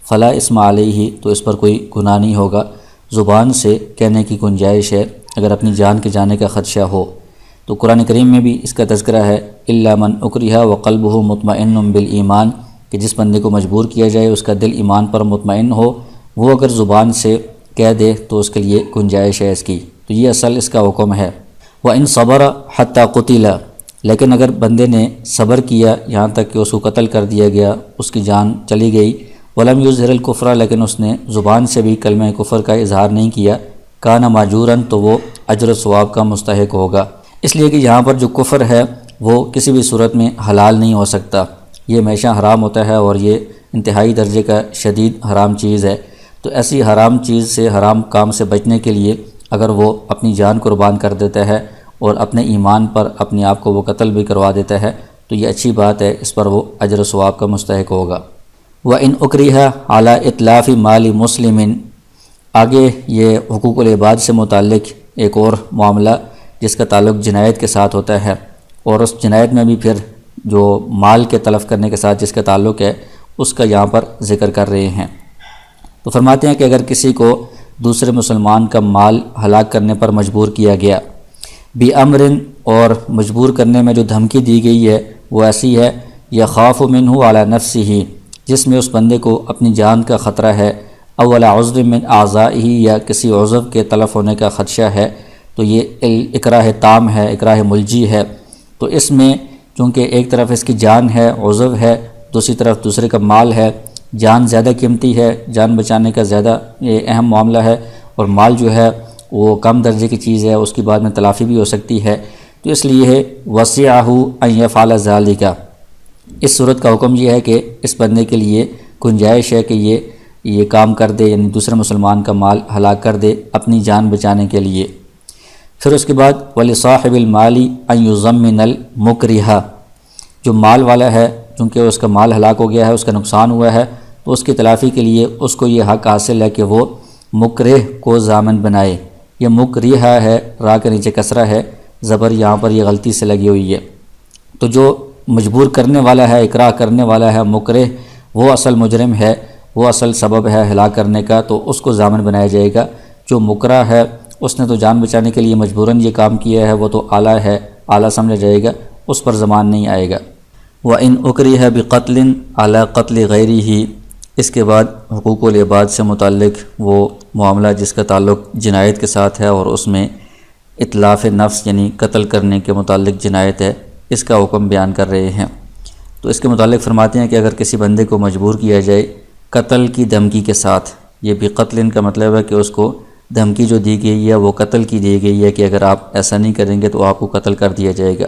فَلَا إِثْمَ عَلَيْهِ، تو اس پر کوئی گناہ نہیں ہوگا، زبان سے کہنے کی گنجائش ہے اگر اپنی جان کے جانے کا خدشہ ہو۔ تو قرآن کریم میں بھی اس کا تذکرہ ہے، إِلَّا مَنْ أُكْرِهَ وَقَلْبُهُ مُطْمَئِنٌ بِالْإِيمَانِ، کہ جس بندے کو مجبور کیا جائے اس کا دل ایمان پر مطمئن ہو، وہ اگر زبان سے کہہ دے تو اس کے لیے گنجائش ہے اس کی، تو یہ اصل اس کا حکم ہے۔ وَإِنْ صَبَرَ حَتَّى قُتِلَ، لیکن اگر بندے نے صبر کیا یہاں تک کہ اس کو قتل کر دیا گیا، اس کی جان چلی گئی، وَلَمْ يُظْهِرِ الْكُفْرَ، لیکن اس نے زبان سے بھی کلمہ کفر کا اظہار نہیں کیا، کان ماجوراً، تو وہ اجر و ثواب کا مستحق ہوگا، اس لیے کہ یہاں پر جو کفر ہے وہ کسی بھی صورت میں حلال نہیں ہو سکتا، یہ ہمیشہ حرام ہوتا ہے اور یہ انتہائی درجے کا شدید حرام چیز ہے۔ تو ایسی حرام چیز سے، حرام کام سے بچنے کے لیے اگر وہ اپنی جان قربان کر دیتا ہے اور اپنے ایمان پر اپنے آپ کو وہ قتل بھی کروا دیتا ہے تو یہ اچھی بات ہے، اس پر وہ اجر و ثواب کا مستحق ہوگا۔ وَإِنْ أُكْرِهَ عَلَى إِتْلَافِ مَالِ مُسْلِمٍ، آگے یہ حقوق العباد سے متعلق ایک اور معاملہ جس کا تعلق جنایت کے ساتھ ہوتا ہے، اور اس جنایت میں بھی پھر جو مال کے تلف کرنے کے ساتھ جس کا تعلق ہے اس کا یہاں پر ذکر کر رہے ہیں۔ تو فرماتے ہیں کہ اگر کسی کو دوسرے مسلمان کا مال ہلاک کرنے پر مجبور کیا گیا، بِأَمْرٍ، اور مجبور کرنے میں جو دھمکی دی گئی ہے وہ ایسی ہے، یخاف منہ علی نفسہ، جس میں اس بندے کو اپنی جان کا خطرہ ہے، او علی عضو من اعضائہ، یا کسی عضو کے تلف ہونے کا خدشہ ہے، تو یہ اکراہ تام ہے، اکراہ ملجی ہے۔ تو اس میں چونکہ ایک طرف اس کی جان ہے، عضو ہے، دوسری طرف دوسرے کا مال ہے، جان زیادہ قیمتی ہے، جان بچانے کا زیادہ یہ اہم معاملہ ہے، اور مال جو ہے وہ کم درجے کی چیز ہے، اس کی بعد میں تلافی بھی ہو سکتی ہے، تو اس لیے ہے وَسِعَهُ أَن يَفْعَلَ ذَلِكَ، اس صورت کا حکم یہ ہے کہ اس بندے کے لیے گنجائش ہے کہ یہ کام کر دے، یعنی دوسرے مسلمان کا مال ہلاک کر دے اپنی جان بچانے کے لیے۔ پھر اس کے بعد وَلِصَاحِبِ الْمَالِ أَن يُضَمِّنَ الْمُكْرِهَ، جو مال والا ہے چونکہ اس کا مال ہلاک ہو گیا ہے، اس کا نقصان ہوا ہے، تو اس کی تلافی کے لیے اس کو یہ حق حاصل ہے کہ وہ مکرہ کو ضامن بنائے۔ یہ مکرہ ہے، را کے نیچے کسرہ ہے، زبر یہاں پر یہ غلطی سے لگی ہوئی ہے۔ تو جو مجبور کرنے والا ہے، اکراہ کرنے والا ہے، مکرہ، وہ اصل مجرم ہے، وہ اصل سبب ہے ہلاک کرنے کا، تو اس کو ضامن بنایا جائے گا۔ جو مکرہ ہے اس نے تو جان بچانے کے لیے مجبوراً یہ کام کیا ہے، وہ تو اعلیٰ ہے، اعلیٰ سمجھا جائے گا، اس پر ضمان نہیں آئے گا۔ وَإِنْ أُكْرِهَ بِقَتْلٍ عَلَى قَتْلِ غَيْرِهِ، اس کے بعد حقوق العباد سے متعلق وہ معاملہ جس کا تعلق جنایت کے ساتھ ہے اور اس میں اتلاف نفس یعنی قتل کرنے کے متعلق جنایت ہے، اس کا حکم بیان کر رہے ہیں۔ تو اس کے متعلق فرماتے ہیں کہ اگر کسی بندے کو مجبور کیا جائے قتل کی دھمکی کے ساتھ، یہ بھی قتل کا مطلب ہے کہ اس کو دھمکی جو دی گئی ہے وہ قتل کی دی گئی ہے کہ اگر آپ ایسا نہیں کریں گے تو آپ کو قتل کر دیا جائے گا۔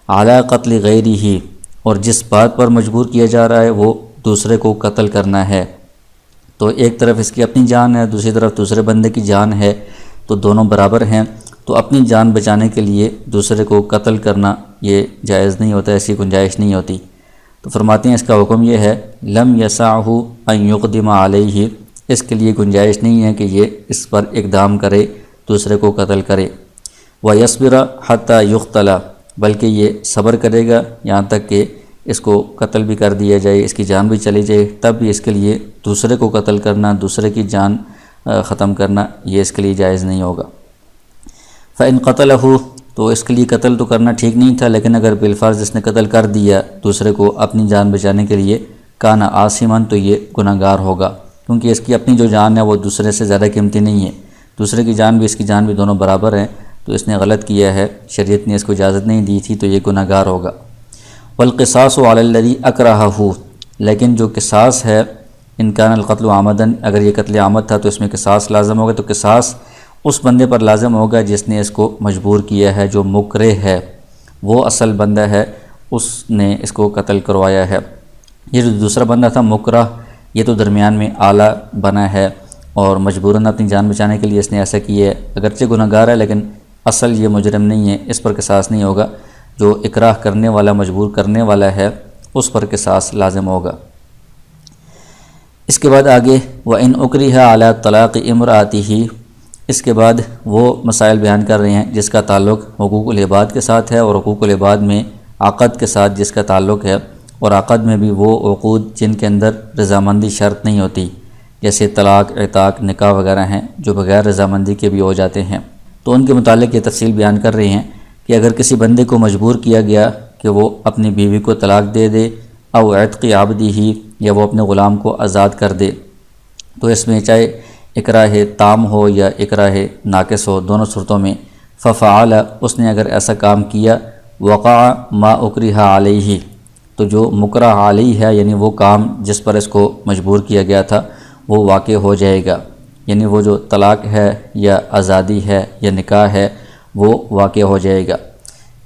اعلیٰ قتل غیری ہی، اور جس بات پر مجبور کیا جا رہا ہے وہ دوسرے کو قتل کرنا ہے، تو ایک طرف اس کی اپنی جان ہے، دوسری طرف دوسرے بندے کی جان ہے، تو دونوں برابر ہیں، تو اپنی جان بچانے کے لیے دوسرے کو قتل کرنا یہ جائز نہیں ہوتا، ایسی گنجائش نہیں ہوتی۔ تو فرماتے ہیں اس کا حکم یہ ہے لم یسعہ ان یقدم علیہ، اس کے لیے گنجائش نہیں ہے کہ یہ اس پر اقدام کرے، دوسرے کو قتل کرے۔ وَيَصْبِرَ حَتَّى يُقْتَلَ، بلکہ یہ صبر کرے گا یہاں تک کہ اس کو قتل بھی کر دیا جائے، اس کی جان بھی چلی جائے، تب بھی اس کے لیے دوسرے کو قتل کرنا، دوسرے کی جان ختم کرنا، یہ اس کے لیے جائز نہیں ہوگا۔ فَإِنْ قَتَلَهُ، تو اس کے لیے قتل تو کرنا ٹھیک نہیں تھا، لیکن اگر بالفرض اس نے قتل کر دیا دوسرے کو اپنی جان بچانے کے لیے، کان عاصماً، تو یہ گناہ گار ہوگا، کیونکہ اس کی اپنی جو جان ہے وہ دوسرے سے زیادہ قیمتی نہیں ہے، دوسرے کی جان بھی اس کی جان بھی دونوں برابر ہیں، تو اس نے غلط کیا ہے، شریعت نے اس کو اجازت نہیں دی تھی، تو یہ گناہ گار ہوگا۔ والقصاص علی الذی اکرہہ، لیکن جو قصاص ہے ان کان القتل عمداً، اگر یہ قتل عمد تھا تو اس میں قصاص لازم ہوگا، تو قصاص اس بندے پر لازم ہوگا جس نے اس کو مجبور کیا ہے، جو مکرہ ہے، وہ اصل بندہ ہے، اس نے اس کو قتل کروایا ہے۔ یہ جو دوسرا بندہ تھا مکرہ، یہ تو درمیان میں اعلیٰ بنا ہے اور مجبوراً اپنی جان بچانے کے لیے اس نے ایسا کیا ہے، اگرچہ گناہ گار ہے لیکن اصل یہ مجرم نہیں ہے، اس پر قصاص نہیں ہوگا۔ جو اکراہ کرنے والا، مجبور کرنے والا ہے، اس پر قصاص لازم ہوگا۔ اس کے بعد آگے وَإِنْ أُكْرِهَ عَلَى طَلَاقِ امْرَأَتِهِ، اس کے بعد وہ مسائل بیان کر رہے ہیں جس کا تعلق حقوق العباد کے ساتھ ہے، اور حقوق العباد میں عقد کے ساتھ جس کا تعلق ہے، اور عقد میں بھی وہ عقود جن کے اندر رضامندی شرط نہیں ہوتی، جیسے طلاق، عتاق، نکاح وغیرہ ہیں جو بغیر رضامندی کے بھی ہو جاتے ہیں، تو ان کے متعلق یہ تفصیل بیان کر رہے ہیں کہ اگر کسی بندے کو مجبور کیا گیا کہ وہ اپنی بیوی کو طلاق دے دے، او عتق عبدہ، یا وہ اپنے غلام کو آزاد کر دے، تو اس میں چاہے اکراہ تام ہو یا اکراہ ناقص ہو، دونوں صورتوں میں ففعل، اس نے اگر ایسا کام کیا، وقع ما اکرہ علیہ، تو جو مکرہ علیہ ہے یعنی وہ کام جس پر اس کو مجبور کیا گیا تھا وہ واقع ہو جائے گا، یعنی وہ جو طلاق ہے یا آزادی ہے یا نکاح ہے وہ واقع ہو جائے گا،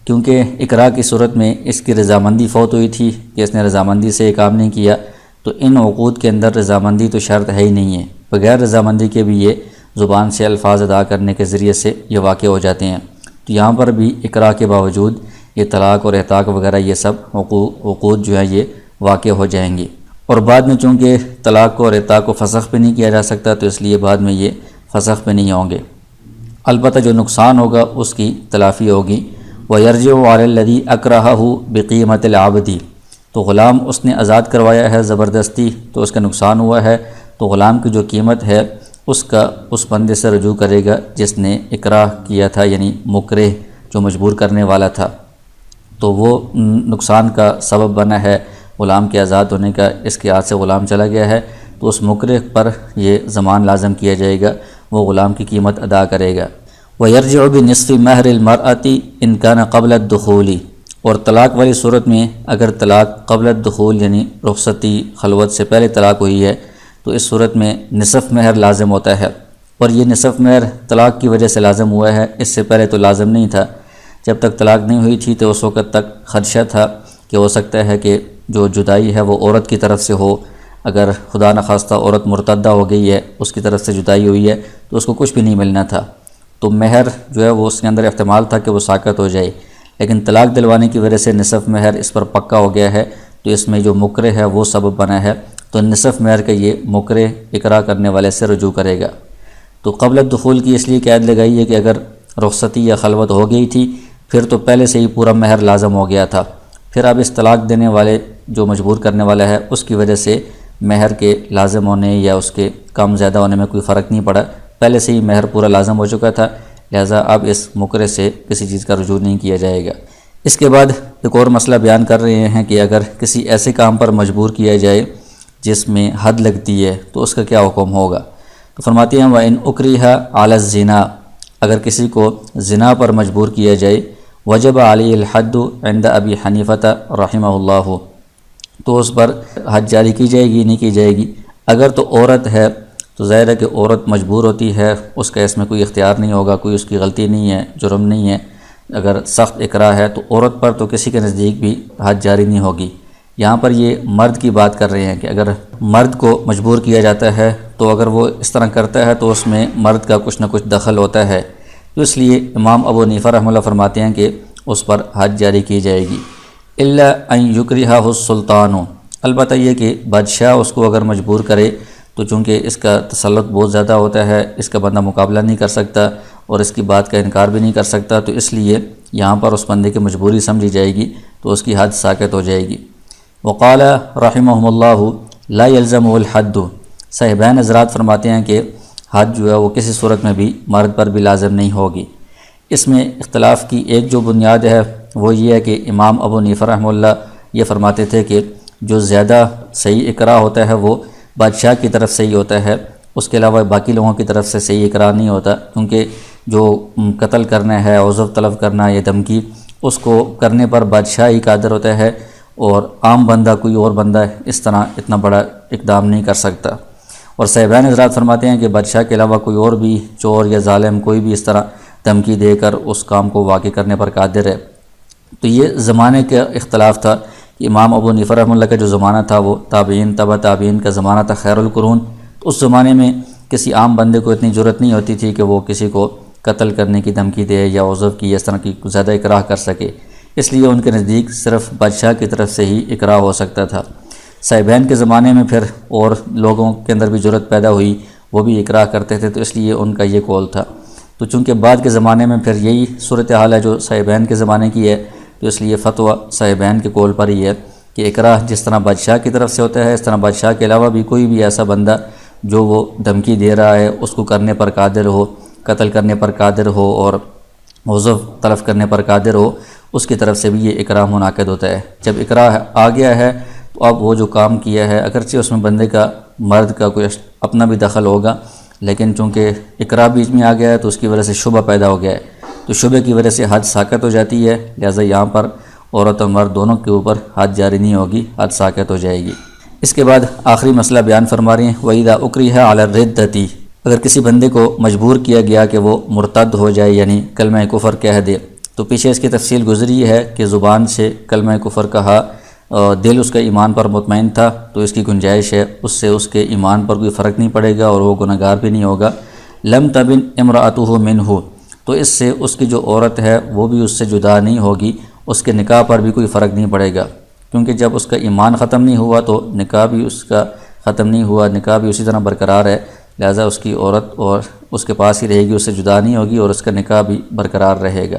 کیونکہ اکراہ کی صورت میں اس کی رضامندی فوت ہوئی تھی کہ اس نے رضامندی سے یہ کام نہیں کیا، تو ان عقود کے اندر رضامندی تو شرط ہے ہی نہیں ہے، بغیر رضامندی کے بھی یہ زبان سے الفاظ ادا کرنے کے ذریعے سے یہ واقع ہو جاتے ہیں، تو یہاں پر بھی اکراہ کے باوجود یہ طلاق اور عتاق وغیرہ یہ سب عقود جو ہے یہ واقع ہو جائیں گی، اور بعد میں چونکہ طلاق کو اور عتاق کو فسخ پہ نہیں کیا جا سکتا تو اس لیے بعد میں یہ فسخ پہ نہیں ہوں گے، البتہ جو نقصان ہوگا اس کی تلافی ہوگی۔ وَيَرْجِعُ عَلَى الَّذِي أَكْرَهَهُ بِقِيمَةِ الْعَبْدِ، تو غلام اس نے آزاد کروایا ہے زبردستی، تو اس کا نقصان ہوا ہے، تو غلام کی جو قیمت ہے اس کا اس بندے سے رجوع کرے گا جس نے اکراہ کیا تھا، یعنی مکرہ جو مجبور کرنے والا تھا، تو وہ نقصان کا سبب بنا ہے غلام کے آزاد ہونے کا، اس کے ہاتھ سے غلام چلا گیا ہے، تو اس مکرہ پر یہ ضمان لازم کیا جائے گا، وہ غلام کی قیمت ادا کرے گا۔ وَيَرْجِعُ بِنِصْفِ مَهْرِ الْمَرْأَةِ إِنْ كَانَ قَبْلَ الدُّخُولِ، اور طلاق والی صورت میں اگر طلاق قبل الدخول یعنی رخصتی خلوت سے پہلے طلاق ہوئی ہے تو اس صورت میں نصف مہر لازم ہوتا ہے، اور یہ نصف مہر طلاق کی وجہ سے لازم ہوا ہے، اس سے پہلے تو لازم نہیں تھا، جب تک طلاق نہیں ہوئی تھی تو اس وقت تک خدشہ تھا کہ ہو سکتا ہے کہ جو جدائی ہے وہ عورت کی طرف سے ہو، اگر خدا نخواستہ عورت مرتدہ ہو گئی ہے، اس کی طرف سے جدائی ہوئی ہے تو اس کو کچھ بھی نہیں ملنا تھا، تو مہر جو ہے وہ اس کے اندر احتمال تھا کہ وہ ساقط ہو جائے، لیکن طلاق دلوانے کی وجہ سے نصف مہر اس پر پکا ہو گیا ہے، تو اس میں جو مکرہ ہے وہ سبب بنا ہے، تو نصف مہر کا یہ مکرہ اکراہ کرنے والے سے رجوع کرے گا۔ تو قبل الدخول کی اس لیے قید لگائی ہے کہ اگر رخصتی یا خلوت ہو گئی تھی پھر تو پہلے سے ہی پورا مہر لازم ہو گیا تھا، پھر اب اس طلاق دینے والے جو مجبور کرنے والا ہے اس کی وجہ سے مہر کے لازم ہونے یا اس کے کم زیادہ ہونے میں کوئی فرق نہیں پڑا، پہلے سے ہی مہر پورا لازم ہو چکا تھا، لہذا اب اس مکرہ سے کسی چیز کا رجوع نہیں کیا جائے گا۔ اس کے بعد ایک اور مسئلہ بیان کر رہے ہیں کہ اگر کسی ایسے کام پر مجبور کیا جائے جس میں حد لگتی ہے تو اس کا کیا حکم ہوگا۔ تو فرماتے ہیں وَإِنْ أُكْرِهَ عَلَى الزِّنَا، اگر کسی کو زنا پر مجبور کیا جائے وجب علیہ الحد عند ابی حنیفہ رحمہ اللہ، تو اس پر حد جاری کی جائے گی نہیں کی جائے گی۔ اگر تو عورت ہے تو ظاہر ہے کہ عورت مجبور ہوتی ہے، اس کا اس میں کوئی اختیار نہیں ہوگا، کوئی اس کی غلطی نہیں ہے، جرم نہیں ہے۔ اگر سخت اکراہ ہے تو عورت پر تو کسی کے نزدیک بھی حد جاری نہیں ہوگی۔ یہاں پر یہ مرد کی بات کر رہے ہیں کہ اگر مرد کو مجبور کیا جاتا ہے تو اگر وہ اس طرح کرتا ہے تو اس میں مرد کا کچھ نہ کچھ دخل ہوتا ہے، تو اس لیے امام ابو حنیفہ رحمہ اللہ فرماتے ہیں کہ اس پر حد جاری کی جائے گی۔ الا ان یکرہہ السلطان، البتہ یہ کہ بادشاہ اس کو اگر مجبور کرے تو چونکہ اس کا تسلط بہت زیادہ ہوتا ہے، اس کا بندہ مقابلہ نہیں کر سکتا اور اس کی بات کا انکار بھی نہیں کر سکتا، تو اس لیے یہاں پر اس بندے کی مجبوری سمجھی جائے گی تو اس کی حد ساقط ہو جائے گی۔ وقال رحمہم اللہ لا یلزم الحد، صاحبین حضرات فرماتے ہیں کہ حد جو ہے وہ کسی صورت میں بھی مرد پر بھی لازم نہیں ہوگی۔ اس میں اختلاف کی ایک جو بنیاد ہے وہ یہ ہے کہ امام ابو حنیفہ رحمہ اللہ یہ فرماتے تھے کہ جو زیادہ صحیح اکراہ ہوتا ہے وہ بادشاہ کی طرف سے ہی ہوتا ہے، اس کے علاوہ باقی لوگوں کی طرف سے صحیح اکراہ نہیں ہوتا، کیونکہ جو قتل کرنا ہے، عضو طلب کرنا یا دھمکی، اس کو کرنے پر بادشاہ ہی قادر ہوتا ہے اور عام بندہ کوئی اور بندہ اس طرح اتنا بڑا اقدام نہیں کر سکتا۔ اور صاحبین حضرات فرماتے ہیں کہ بادشاہ کے علاوہ کوئی اور بھی چور یا ظالم کوئی بھی اس طرح دھمکی دے کر اس کام کو واقع کرنے پر قادر ہے۔ تو یہ زمانے کا اختلاف تھا کہ امام ابو حنیفہ رحمہ اللہ کا جو زمانہ تھا وہ تابعین تبع تابعین کا زمانہ تھا، خیر القرون، تو اس زمانے میں کسی عام بندے کو اتنی جرأت نہیں ہوتی تھی کہ وہ کسی کو قتل کرنے کی دھمکی دے یا عضو کی اس طرح کی زیادہ اکراہ کر سکے، اس لیے ان کے نزدیک صرف بادشاہ کی طرف سے ہی اکراہ ہو سکتا تھا۔ صاحبین کے زمانے میں پھر اور لوگوں کے اندر بھی جرأت پیدا ہوئی، وہ بھی اکراہ کرتے تھے، تو اس لیے ان کا یہ قول تھا۔ تو چونکہ بعد کے زمانے میں پھر یہی صورتحال ہے جو صاحبین کے زمانے کی ہے، تو اس لیے فتویٰ صاحبین کے قول پر ہی ہے کہ اکراہ جس طرح بادشاہ کی طرف سے ہوتا ہے اس طرح بادشاہ کے علاوہ بھی کوئی بھی ایسا بندہ جو وہ دھمکی دے رہا ہے اس کو کرنے پر قادر ہو، قتل کرنے پر قادر ہو اور عضو تلف کرنے پر قادر ہو، اس کی طرف سے بھی یہ اکراہ منعقد ہوتا ہے۔ جب اکراہ آ گیا ہے تو اب وہ جو کام کیا ہے اگرچہ اس میں بندے کا مرد کا کوئی اپنا بھی دخل ہوگا، لیکن چونکہ اکراہ بیچ میں آ گیا ہے تو اس کی وجہ سے شبہ پیدا ہو گیا ہے، تو شبہ کی وجہ سے حد ساقط ہو جاتی ہے، لہٰذا یہاں پر عورت اور مرد دونوں کے اوپر حد جاری نہیں ہوگی، حد ساقط ہو جائے گی۔ اس کے بعد آخری مسئلہ بیان فرما رہے ہیں وَإِذَا أُكْرِهَ عَلَى الرِّدَّةِ، اگر کسی بندے کو مجبور کیا گیا کہ وہ مرتد ہو جائے یعنی کلمہ کفر کہہ دے، تو پیچھے اس کی تفصیل گزری ہے کہ زبان سے کلمہ کفر کہا، دل اس کا ایمان پر مطمئن تھا تو اس کی گنجائش ہے، اس سے اس کے ایمان پر کوئی فرق نہیں پڑے گا اور وہ گناہ گار بھی نہیں ہوگا۔ لم تبن امرأتہ منہ، تو اس سے اس کی جو عورت ہے وہ بھی اس سے جدا نہیں ہوگی، اس کے نکاح پر بھی کوئی فرق نہیں پڑے گا، کیونکہ جب اس کا ایمان ختم نہیں ہوا تو نکاح بھی اس کا ختم نہیں ہوا، نکاح بھی اسی طرح برقرار ہے، لہذا اس کی عورت اور اس کے پاس ہی رہے گی، اس سے جدا نہیں ہوگی اور اس کا نکاح بھی برقرار رہے گا۔